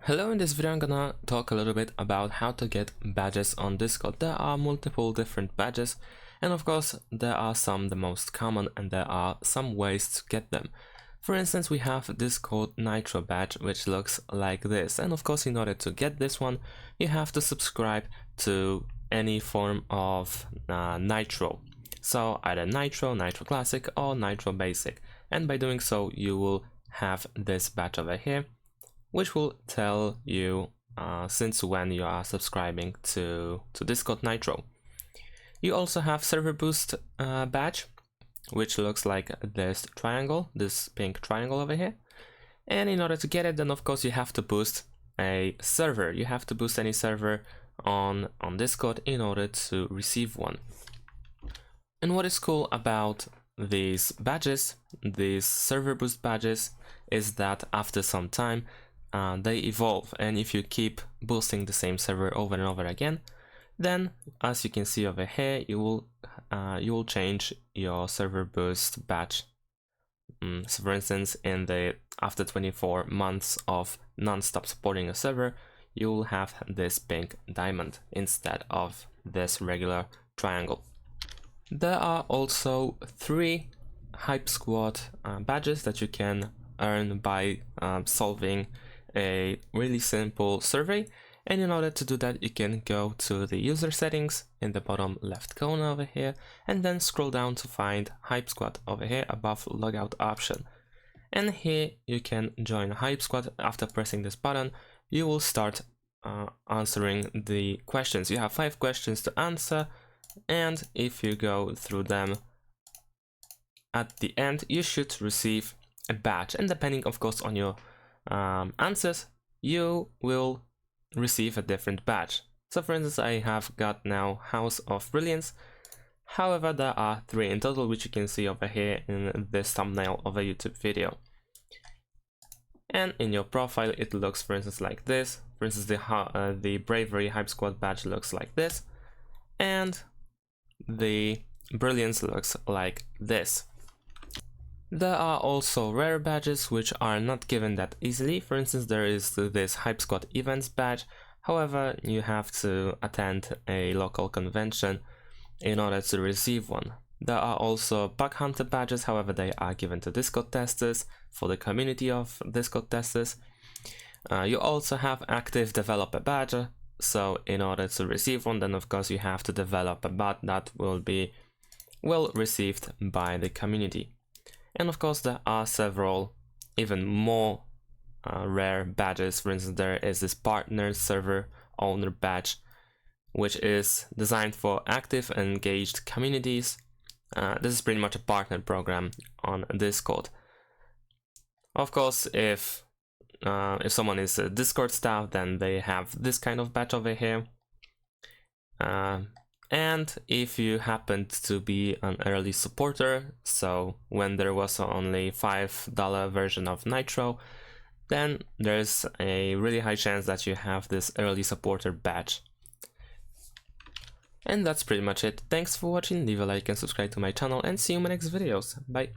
Hello, in this video I'm gonna talk a little bit about how to get badges on Discord. There are multiple different badges, and of course there are some the most common and there are some ways to get them. For instance, we have this called Nitro badge, which looks like this, and of course in order to get this one you have to subscribe to any form of Nitro. So either Nitro, Nitro Classic or Nitro Basic, and by doing so you will have this badge over here, which will tell you since when you are subscribing to Discord Nitro. You also have Server Boost badge, which looks like this triangle, this pink triangle over here. And in order to get it, then of course you have to boost a server. You have to boost any server on Discord in order to receive one. And what is cool about these badges, these Server Boost badges, is that after some time they evolve, and if you keep boosting the same server over and over again, then as you can see over here, you will change your Server Boost badge. So for instance, after 24 months of non-stop supporting a server, you will have this pink diamond instead of this regular triangle. There are also 3 Hype Squad badges that you can earn by solving a really simple survey, and in order to do that you can go to the user settings in the bottom left corner over here and then scroll down to find Hype Squad over here above logout option, and here you can join Hype Squad. After pressing this button you will start answering the questions. You have 5 questions to answer, and if you go through them at the end you should receive a badge, and depending of course on your answers you will receive a different badge. So for instance, I have got now House of Brilliance. However, there are 3 in total, which you can see over here in this thumbnail of a YouTube video. And in your profile it looks for instance like this. For instance, the Bravery Hype Squad badge looks like this, and the Brilliance looks like this. There are also rare badges which are not given that easily. For instance, there is this Hype Squad Events badge. However, you have to attend a local convention in order to receive one. There are also Bug Hunter badges, however they are given to Discord testers for the community of Discord testers. You also have Active Developer badge, so in order to receive one then of course you have to develop a bot that will be well received by the community. And of course there are several even more rare badges. For instance, there is this Partner Server Owner badge, which is designed for active and engaged communities. This is pretty much a partner program on Discord. Of course, if someone is a Discord staff, then they have this kind of badge over here. And if you happened to be an early supporter, so when there was only $5 version of Nitro, then there's a really high chance that you have this early supporter badge. And that's pretty much it. Thanks for watching, leave a like and subscribe to my channel, and see you in my next videos. Bye!